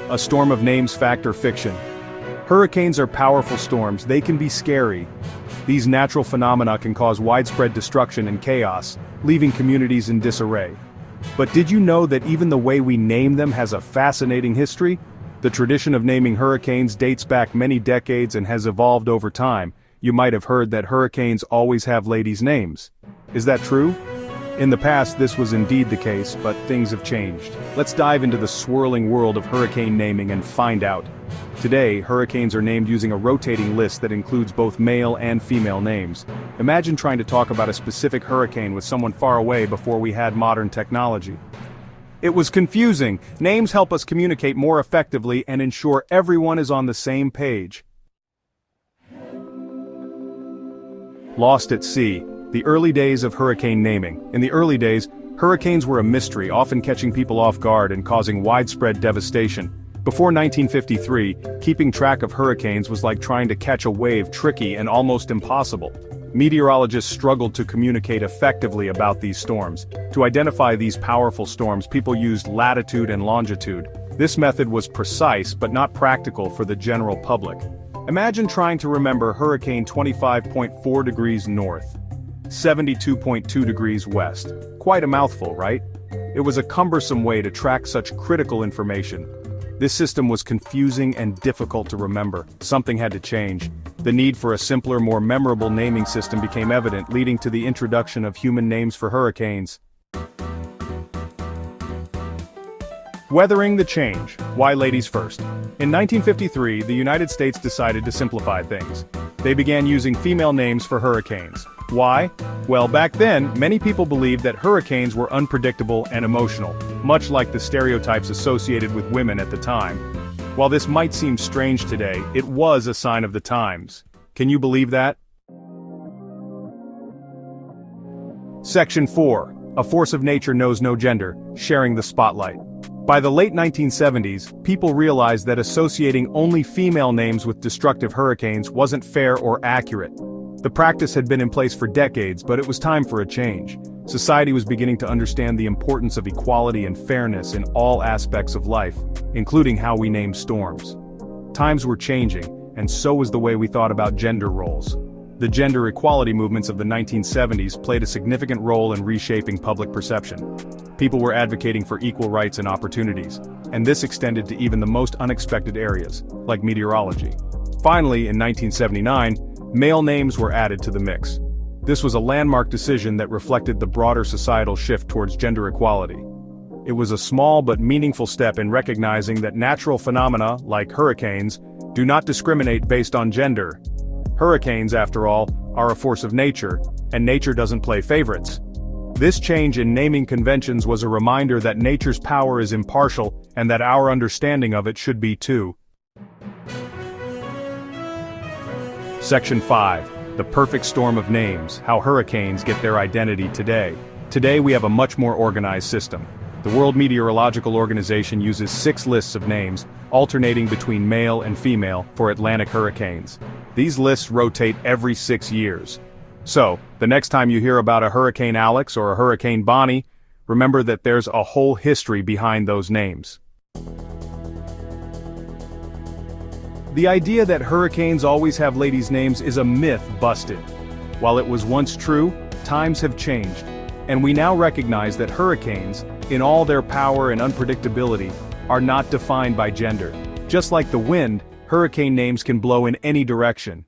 A storm of names, fact or fiction. Hurricanes are powerful storms. They can be scary. These natural phenomena can cause widespread destruction and chaos, leaving communities in disarray. But did you know that even the way we name them has a fascinating history? The tradition of naming hurricanes dates back many decades and has evolved over time. You might have heard that hurricanes always have ladies' names. Is that true? In the past, this was indeed the case, but things have changed. Let's dive into the swirling world of hurricane naming and find out. Today, hurricanes are named using a rotating list that includes both male and female names. Imagine trying to talk about a specific hurricane with someone far away before we had modern technology. It was confusing. Names help us communicate more effectively and ensure everyone is on the same page. Lost at sea. The early days of hurricane naming. In the early days, hurricanes were a mystery, often catching people off guard and causing widespread devastation. Before 1953, keeping track of hurricanes was like trying to catch a wave, tricky and almost impossible. Meteorologists struggled to communicate effectively about these storms. To identify these powerful storms, people used latitude and longitude. This method was precise but not practical for the general public. Imagine trying to remember Hurricane 25.4 degrees north. 72.2 degrees west. Quite a mouthful, right? It was a cumbersome way to track such critical information. This system was confusing and difficult to remember. Something had to change. The need for a simpler, more memorable naming system became evident, leading to the introduction of human names for hurricanes. Weathering the change. Why ladies first? In 1953, the United States decided to simplify things. They began using female names for hurricanes. Why? Well, back then, many people believed that hurricanes were unpredictable and emotional, much like the stereotypes associated with women at the time. While this might seem strange today, it was a sign of the times. Can you believe that? Section 4. A force of nature knows no gender, sharing the spotlight. By the late 1970s, people realized that associating only female names with destructive hurricanes wasn't fair or accurate. The practice had been in place for decades, but it was time for a change. Society was beginning to understand the importance of equality and fairness in all aspects of life, including how we name storms. Times were changing, and so was the way we thought about gender roles. The gender equality movements of the 1970s played a significant role in reshaping public perception. People were advocating for equal rights and opportunities, and this extended to even the most unexpected areas, like meteorology. Finally, in 1979, male names were added to the mix. This was a landmark decision that reflected the broader societal shift towards gender equality. It was a small but meaningful step in recognizing that natural phenomena, like hurricanes, do not discriminate based on gender. Hurricanes, after all, are a force of nature, and nature doesn't play favorites. This change in naming conventions was a reminder that nature's power is impartial and that our understanding of it should be too. Section 5. The perfect storm of names, how hurricanes get their identity today. Today we have a much more organized system. The World Meteorological Organization uses 6 lists of names, alternating between male and female, for Atlantic hurricanes. These lists rotate every 6 years. So, the next time you hear about a Hurricane Alex or a Hurricane Bonnie, remember that there's a whole history behind those names. The idea that hurricanes always have ladies' names is a myth busted. While it was once true, times have changed, and we now recognize that hurricanes, in all their power and unpredictability, are not defined by gender. Just like the wind, hurricane names can blow in any direction.